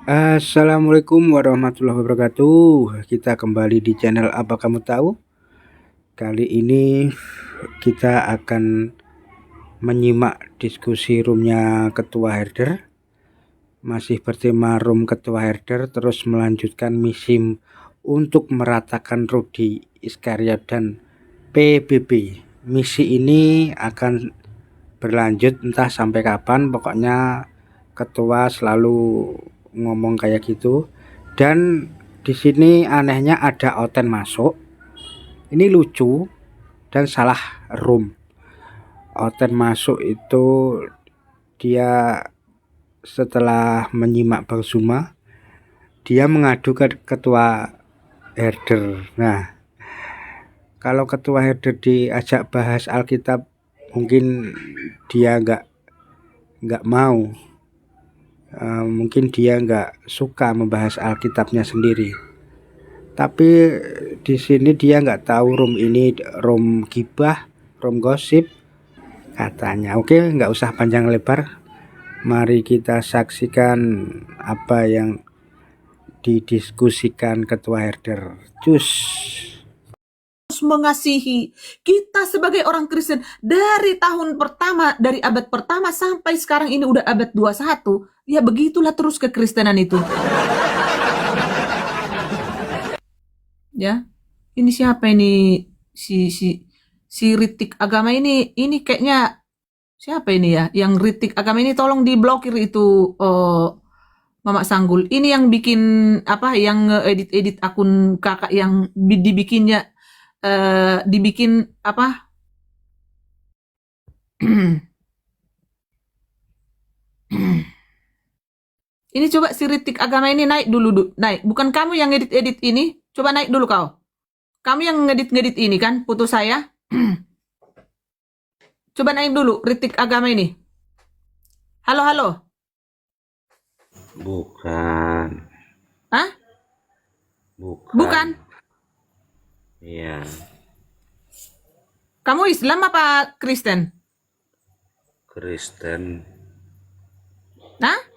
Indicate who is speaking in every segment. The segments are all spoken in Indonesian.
Speaker 1: Assalamualaikum warahmatullahi wabarakatuh. Kita kembali di channel Apa Kamu Tahu. Kali ini kita akan menyimak diskusi roomnya Ketua Herder. Masih bertema room Ketua Herder, terus melanjutkan misi untuk meratakan Rudy Iskariot dan PBB. Misi ini akan berlanjut entah sampai kapan, pokoknya ketua selalu ngomong kayak gitu. Dan di sini anehnya ada Oten masuk. Ini lucu dan salah room. Oten masuk itu dia setelah menyimak Bang Zuma, dia mengadu ke ketua Herder. Nah, kalau ketua Herder diajak bahas Alkitab, mungkin dia nggak mau. Mungkin dia nggak suka membahas Alkitabnya sendiri. Tapi di sini dia nggak tahu room ini room gibah, room gosip katanya. Oke, nggak usah panjang lebar. Mari kita saksikan apa yang didiskusikan Ketua Herder. Cus.
Speaker 2: Mengasihi kita sebagai orang Kristen dari tahun pertama, dari abad pertama sampai sekarang ini udah abad 21. Ya begitulah terus kekristenan itu. Ya, ini siapa ini si Ritik Agama ini kayaknya siapa ini ya? Yang Ritik Agama ini tolong diblokir itu Mama Sanggul. Ini yang bikin apa? Yang edit akun kakak yang dibikinnya dibikin apa? Ini coba si Ritik Agama ini naik dulu, naik. Bukan kamu yang edit ini, coba naik dulu kau. Kamu yang ngedit ini kan, foto saya. Coba naik dulu, Ritik Agama ini. Halo, halo.
Speaker 3: Bukan.
Speaker 2: Hah? Bukan.
Speaker 3: Iya.
Speaker 2: Kamu Islam apa Kristen?
Speaker 3: Kristen.
Speaker 2: Hah?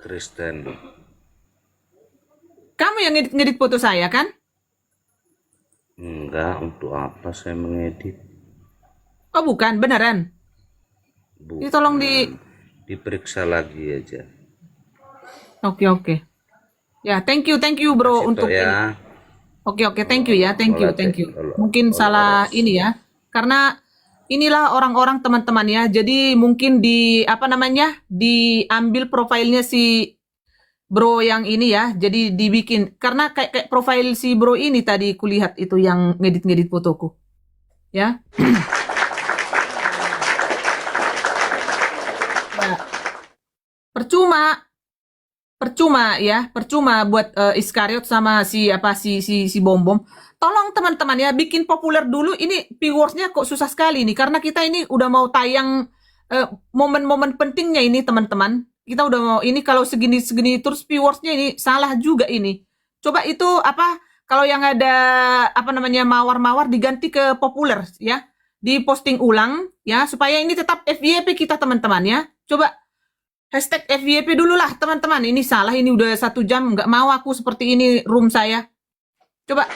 Speaker 3: Kristen.
Speaker 2: Kamu yang ngedit foto saya kan?
Speaker 3: Enggak, untuk apa saya mengedit?
Speaker 2: Oh bukan, beneran.
Speaker 3: Bukan.
Speaker 2: Ini tolong
Speaker 3: diperiksa lagi aja.
Speaker 2: Oke. Ya, thank you bro. Kasih untuk
Speaker 3: ya.
Speaker 2: Oke, thank you ya, thank you. Mungkin salah ini ya, karena inilah orang-orang teman-teman ya. Jadi mungkin diambil profilnya si bro yang ini ya. Jadi dibikin karena kayak profil si bro ini tadi kulihat itu yang ngedit fotoku, ya. Nah, percuma buat Iskariot sama si Bom. Tolong teman-teman ya bikin populer dulu. Ini viewersnya kok susah sekali nih karena kita ini udah mau tayang momen-momen pentingnya ini teman-teman. Kita udah mau ini kalau segini terus viewersnya ini salah juga ini. Coba itu kalau yang ada mawar-mawar diganti ke populer ya. Diposting ulang ya supaya ini tetap FYP kita teman-teman ya. Coba hashtag FYP dulu lah teman-teman. Ini salah, ini udah 1 jam. Nggak mau aku seperti ini room saya. Coba.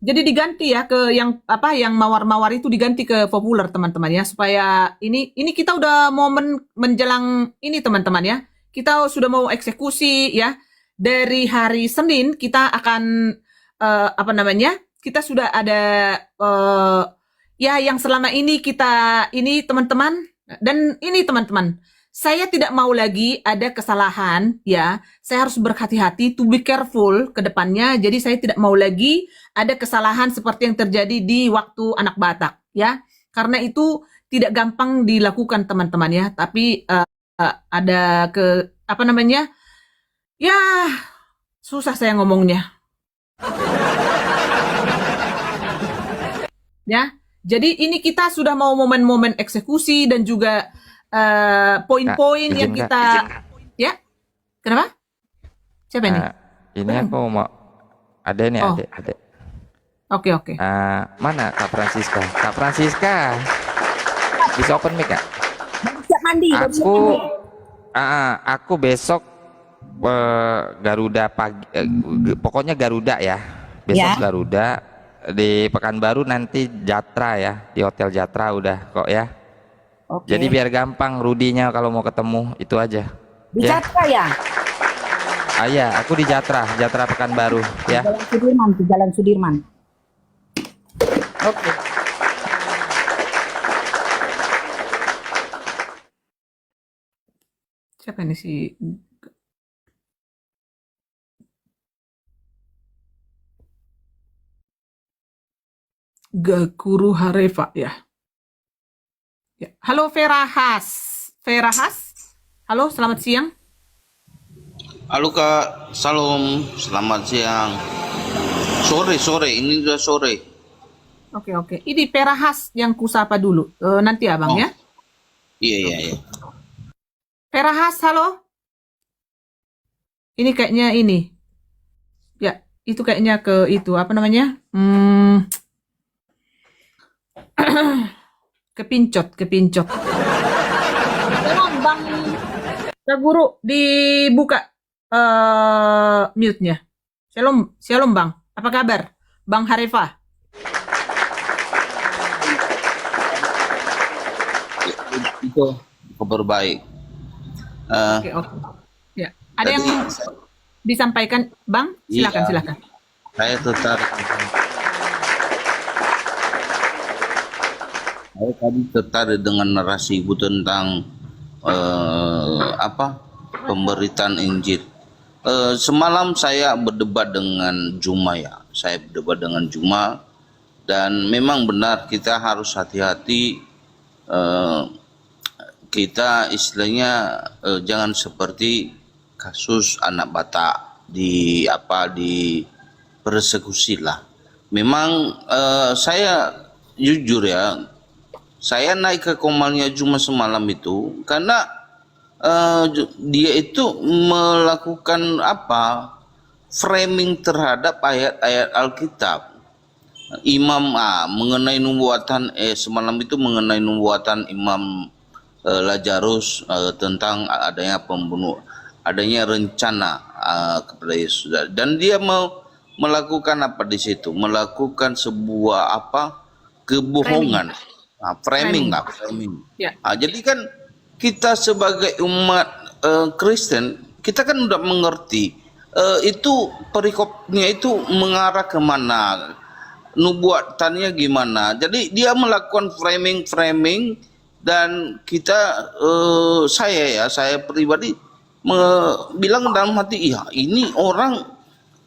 Speaker 2: Jadi diganti ya ke yang mawar-mawar itu diganti ke populer teman-teman ya. Supaya ini kita udah momen menjelang ini teman-teman ya. Kita sudah mau eksekusi ya. Dari hari Senin kita akan kita sudah ada ya yang selama ini kita ini teman-teman dan ini teman-teman saya tidak mau lagi ada kesalahan ya, saya harus berhati-hati, to be careful ke depannya. Jadi saya tidak mau lagi ada kesalahan seperti yang terjadi di waktu anak Batak ya, karena itu tidak gampang dilakukan teman-teman ya, tapi ada ya susah saya ngomongnya ya. Jadi ini kita sudah mau momen-momen eksekusi dan juga poin-poin yang kita ya. Kenapa? Siapa ini?
Speaker 4: Ini aku mau ada nih adik.
Speaker 2: Oke.
Speaker 4: Mana Kak Francisca? Bisa open mic gak?
Speaker 5: siap mandi, baru siap
Speaker 4: Aku
Speaker 5: mandi.
Speaker 4: aku besok Garuda pagi, pokoknya Garuda ya. Besok
Speaker 5: Ya,
Speaker 4: Garuda, di Pekanbaru nanti Jatra ya, di Hotel Jatra udah kok ya. Jadi
Speaker 5: oke.
Speaker 4: biar gampang Rudinya kalau mau ketemu itu aja.
Speaker 5: Di
Speaker 4: Ya.
Speaker 5: Jatra ya?
Speaker 4: Ah iya, aku di Jatra, Jatra Pekanbaru
Speaker 5: Di
Speaker 4: ya.
Speaker 5: Jalan Sudirman, di Jalan Sudirman.
Speaker 2: Oke. Siapa ini si Guru Harefa ya? Ya. Halo Vera Has. Vera Has. Halo, selamat siang.
Speaker 3: Halo Kak, salam, selamat siang. Sore, ini udah sore.
Speaker 2: Oke. Ini Vera Has yang kusapa dulu. Nanti abang
Speaker 3: Oh.
Speaker 2: ya.
Speaker 3: Iya.
Speaker 2: Vera Has, halo. Ini kayaknya ini. Ya, itu kayaknya ke itu apa namanya? Kepincot. Tolong Bang Kak Guru dibuka mute-nya. Shalom Bang. Apa kabar? Bang Harefa.
Speaker 3: Itu kabar baik.
Speaker 2: Oke. Ya. Ada yang
Speaker 3: Tadi
Speaker 2: disampaikan, Bang? Silakan.
Speaker 3: saya tertarik dengan narasi Ibu tentang pemberitaan Injil. Semalam saya berdebat dengan Juma ya. Dan memang benar kita harus hati-hati, kita istilahnya jangan seperti kasus anak Batak di persekusi lah. Memang saya jujur ya, saya naik ke Komalnya Juma semalam itu karena dia itu melakukan framing terhadap ayat-ayat Alkitab. Imam mengenai nubuatan semalam itu mengenai nubuatan Imam Lazarus tentang adanya rencana kepada Yesus, dan dia mau melakukan apa di situ, melakukan sebuah kebohongan, framing.
Speaker 2: Ya.
Speaker 3: Jadi kan kita sebagai umat Kristen, kita kan udah mengerti itu perikopnya itu mengarah kemana, nubuatannya gimana. Jadi dia melakukan framing dan kita saya pribadi bilang dalam hati, ya ini orang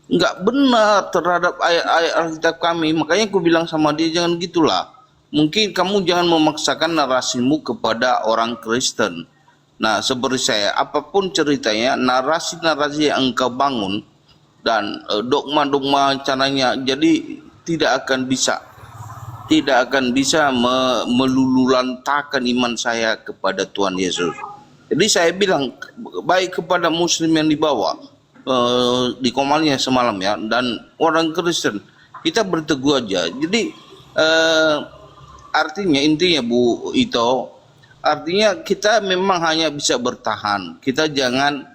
Speaker 3: nggak benar terhadap ayat-ayat Alkitab kami. Makanya aku bilang sama dia, jangan gitulah. Mungkin kamu jangan memaksakan narasimu kepada orang Kristen. Nah, seperti saya, apapun ceritanya, narasi-narasi yang engkau bangun dan dogma-dogma caranya, jadi tidak akan bisa melululantakan iman saya kepada Tuhan Yesus. Jadi saya bilang baik kepada Muslim yang dibawa di Komalnya semalam ya, dan orang Kristen, kita berteguh aja. Jadi artinya intinya Bu Ito, artinya kita memang hanya bisa bertahan. Kita jangan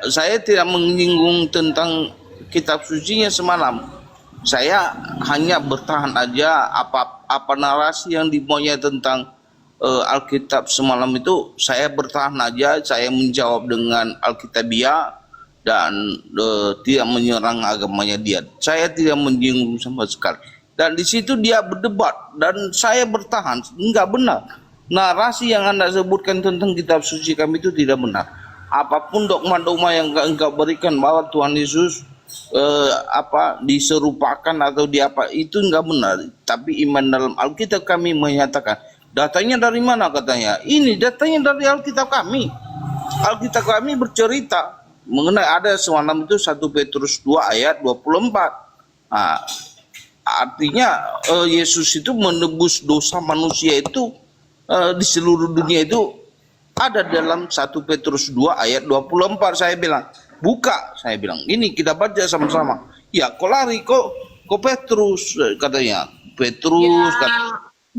Speaker 3: saya tidak menyinggung tentang kitab sucinya semalam. Saya hanya bertahan aja apa narasi yang dimaunya tentang Alkitab semalam itu. Saya bertahan aja, saya menjawab dengan Alkitabiah dan tidak menyerang agamanya dia. Saya tidak menyinggung sama sekali. Dan di situ dia berdebat dan saya bertahan, enggak benar. Narasi yang Anda sebutkan tentang kitab suci kami itu tidak benar. Apapun dogma-dogma yang engkau berikan bahwa Tuhan Yesus diserupakan atau itu enggak benar. Tapi iman dalam Alkitab kami menyatakan. Datanya dari mana katanya? Ini datanya dari Alkitab kami. Alkitab kami bercerita mengenai ada semalam itu 1 Petrus 2 ayat 24. Artinya Yesus itu menebus dosa manusia itu di seluruh dunia itu ada dalam 1 Petrus 2 ayat 24. Saya bilang, buka, saya bilang. Ini kita baca sama-sama. Ya, kok lari kok Petrus katanya. Petrus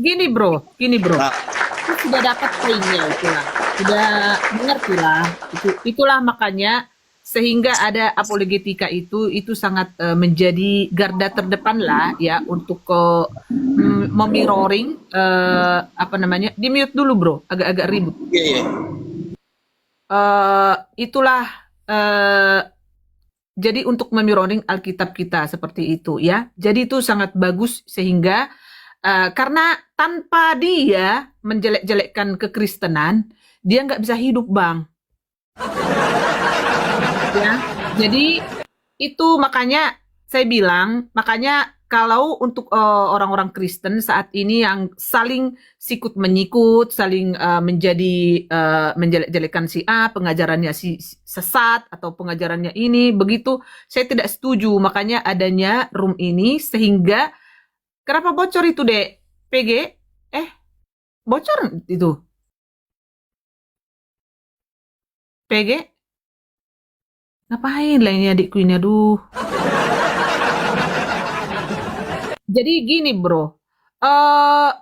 Speaker 2: Ya, gini bro.
Speaker 3: Nah,
Speaker 2: sudah dapat poinnya itulah. Sudah mengerti lah. Itulah makanya sehingga ada apologetika itu sangat menjadi garda terdepan lah ya untuk memirroring apa namanya? Di mute dulu, Bro. Agak-agak ribut.
Speaker 3: Iya, iya.
Speaker 2: Itulah jadi untuk memirroring Alkitab kita seperti itu ya. Jadi itu sangat bagus sehingga karena tanpa dia menjelek-jelekkan kekristenan, dia nggak bisa hidup, Bang. Ya, jadi itu makanya saya bilang, makanya kalau untuk orang-orang Kristen saat ini yang saling sikut menyikut, saling menjadi menjelek-jelekan si A, pengajarannya si sesat atau pengajarannya ini begitu, saya tidak setuju. Makanya adanya room ini sehingga kenapa bocor itu, Dek? PG? Bocor itu. PG? Ngapain lah ini adikku ini, aduh. Jadi gini, Bro.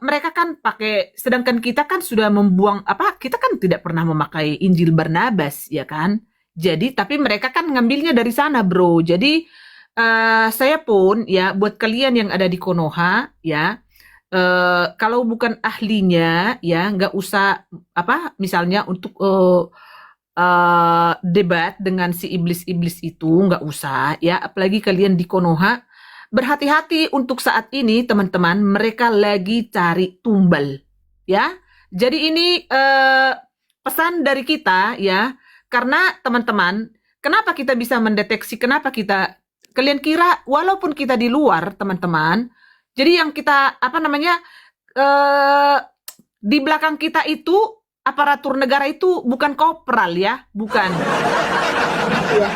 Speaker 2: Mereka kan pakai, sedangkan kita kan sudah membuang kita kan tidak pernah memakai Injil Barnabas, ya kan? Jadi tapi mereka kan ngambilnya dari sana, Bro. Jadi saya pun ya buat kalian yang ada di Konoha ya, kalau bukan ahlinya ya nggak usah misalnya untuk debat dengan si iblis-iblis itu nggak usah ya, apalagi kalian di Konoha. Berhati-hati untuk saat ini teman-teman, mereka lagi cari tumbal ya. Jadi ini pesan dari kita ya, karena teman-teman, kenapa kita bisa mendeteksi, kenapa kalian kira walaupun kita di luar teman-teman, jadi yang kita di belakang kita itu aparatur negara itu bukan kopral ya, bukan. Ya.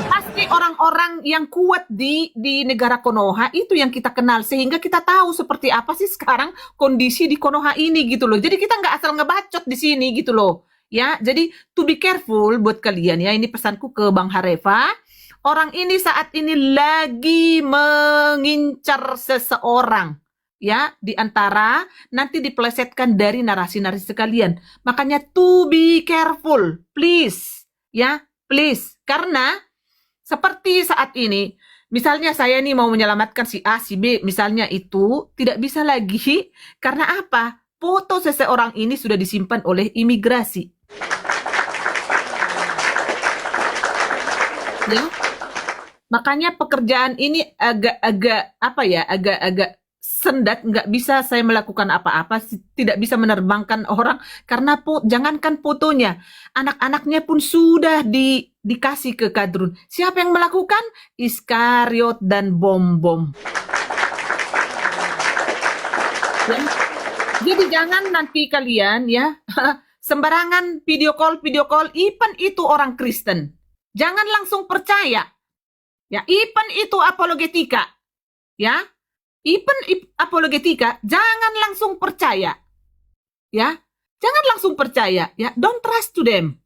Speaker 2: Pasti orang-orang yang kuat di negara Konoha itu yang kita kenal, sehingga kita tahu seperti apa sih sekarang kondisi di Konoha ini gitu loh. Jadi kita nggak asal ngebacot di sini gitu loh ya. Jadi to be careful buat kalian ya, ini pesanku ke Bang Hareva. Orang ini saat ini lagi mengincar seseorang ya, di antara nanti dipelesetkan dari narasi-narasi sekalian. Makanya to be careful please ya, please. Karena seperti saat ini, misalnya saya nih mau menyelamatkan si A, si B, misalnya itu tidak bisa lagi. Karena apa? Foto seseorang ini sudah disimpan oleh imigrasi. Ya. Makanya pekerjaan ini agak sendat, nggak bisa saya melakukan apa-apa, tidak bisa menerbangkan orang karena jangankan fotonya, anak-anaknya pun sudah dikasih ke kadrun. Siapa yang melakukan? Iskariot dan Bom-Bom. Ya. Jadi jangan nanti kalian ya sembarangan video call, even itu orang Kristen. Jangan langsung percaya. Ya, even itu apologetika. Ya. Even apologetika, jangan langsung percaya. Ya. Jangan langsung percaya, ya. Don't trust to them.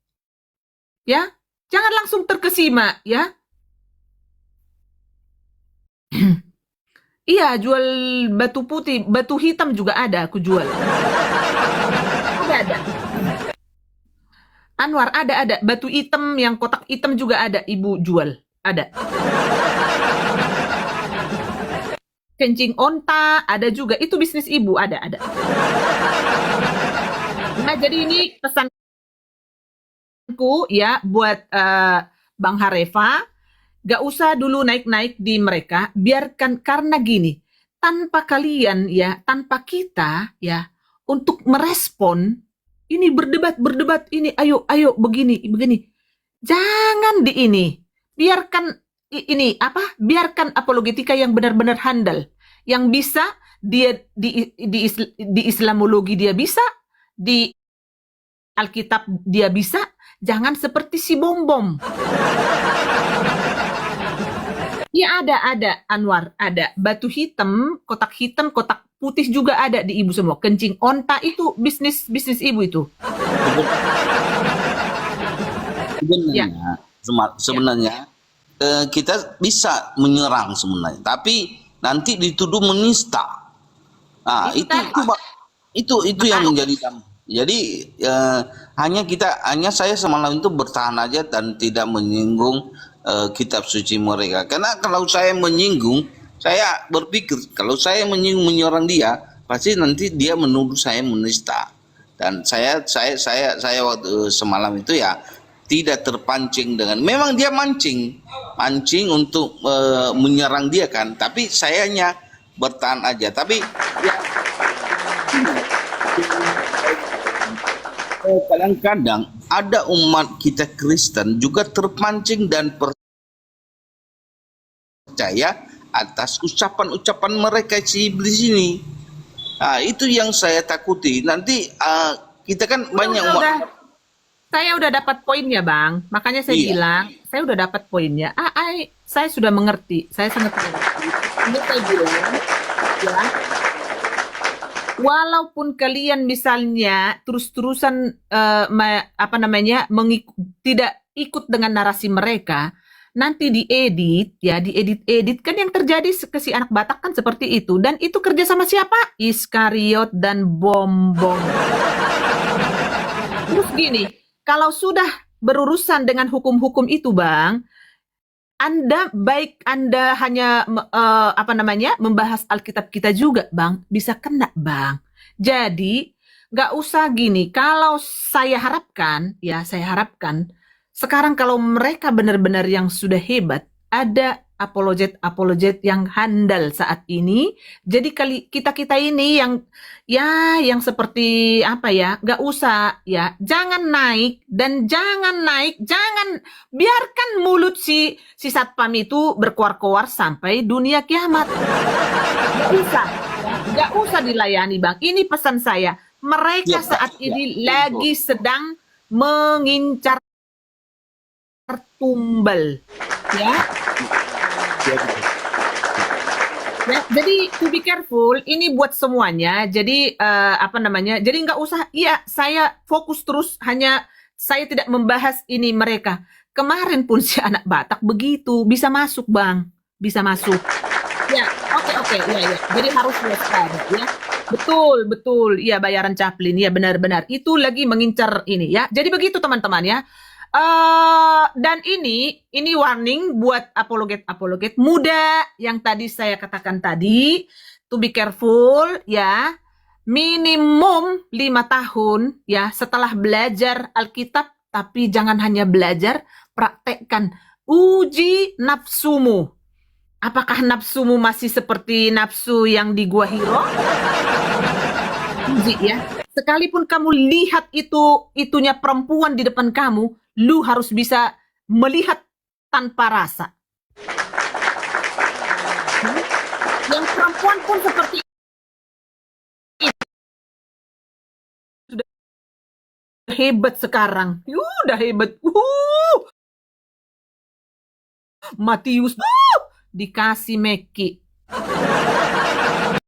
Speaker 2: Ya. Jangan langsung terkesima, ya. Iya, jual batu putih, batu hitam juga ada aku jual. Ada. Anwar, ada. Batu hitam yang kotak hitam juga ada, Ibu jual. Ada. Kencing onta, ada juga. Itu bisnis Ibu, ada. Nah, jadi ini pesanku ya buat Bang Hareva, gak usah dulu naik-naik di mereka, biarkan, karena gini, tanpa kalian ya, tanpa kita ya, untuk merespon, ini berdebat, ini ayo, begini. Jangan di ini. Biarkan biarkan apologetika yang benar-benar handal, yang bisa dia di Islamologi dia bisa, di Alkitab dia bisa. Jangan seperti si Bom-Bom. Ya ada Anwar, ada batu hitam, kotak putih juga ada di Ibu semua. Kencing onta itu bisnis Ibu itu.
Speaker 3: Sebenarnya kita bisa menyerang sebenarnya, tapi nanti dituduh menista. Nah, itu yang menjadi Jadi hanya saya semalam itu bertahan aja dan tidak menyinggung kitab suci mereka. Karena kalau saya menyinggung, saya berpikir kalau saya menyerang dia, pasti nanti dia menuduh saya menista. Dan saya waktu semalam itu ya tidak terpancing dengan, memang dia mancing untuk menyerang dia kan, tapi sayanya bertahan aja. Tapi ya, kadang-kadang ada umat kita Kristen juga terpancing dan percaya atas ucapan-ucapan mereka si iblis ini. Nah, itu yang saya takuti. Nanti kita kan banyak umat.
Speaker 2: Saya udah dapat poinnya, Bang. Makanya saya
Speaker 3: Iya.
Speaker 2: bilang, saya udah dapat poinnya. Saya sudah mengerti. Saya sangat mengerti. Ini saya bilang, ya, walaupun kalian misalnya terus-terusan tidak ikut dengan narasi mereka, nanti diedit kan yang terjadi ke si anak Batak kan seperti itu, dan itu kerja sama siapa? Iskariot dan Bom-Bom. Terus gini, kalau sudah berurusan dengan hukum-hukum itu, Bang, Anda hanya membahas Alkitab kita juga, Bang, bisa kena, Bang. Jadi nggak usah gini. Kalau saya harapkan sekarang kalau mereka benar-benar yang sudah hebat, ada apologet yang handal saat ini. Jadi kita ini yang seperti apa ya, nggak usah ya, jangan naik, jangan biarkan mulut si satpam itu berkoar-koar sampai dunia kiamat. Nggak usah dilayani, Bang. Ini pesan saya. Mereka saat ini lagi sedang mengincar tumbal, ya. Ya, jadi to be careful, ini buat semuanya. Jadi Jadi nggak usah. Iya, saya fokus terus. Hanya saya tidak membahas ini mereka. Kemarin pun si anak Batak begitu, bisa masuk, Bang, bisa masuk. Ya, oke, ya. Jadi harus waspada, ya. Betul, iya, bayaran caplin, ya, benar-benar. Itu lagi mengincar ini, ya. Jadi begitu, teman-teman, ya. Dan ini warning buat apologet muda yang tadi saya katakan tadi, to be careful, ya. Minimum 5 tahun, ya, setelah belajar Alkitab, tapi jangan hanya belajar, praktekkan. Uji nafsumu. Apakah nafsumu masih seperti nafsu yang di Gua Hiro? Uji, ya. Sekalipun kamu lihat itunya perempuan di depan kamu, lu harus bisa melihat tanpa rasa. Yang perempuan pun seperti itu. Sudah hebat sekarang. Udah hebat. Matius dikasih Meki.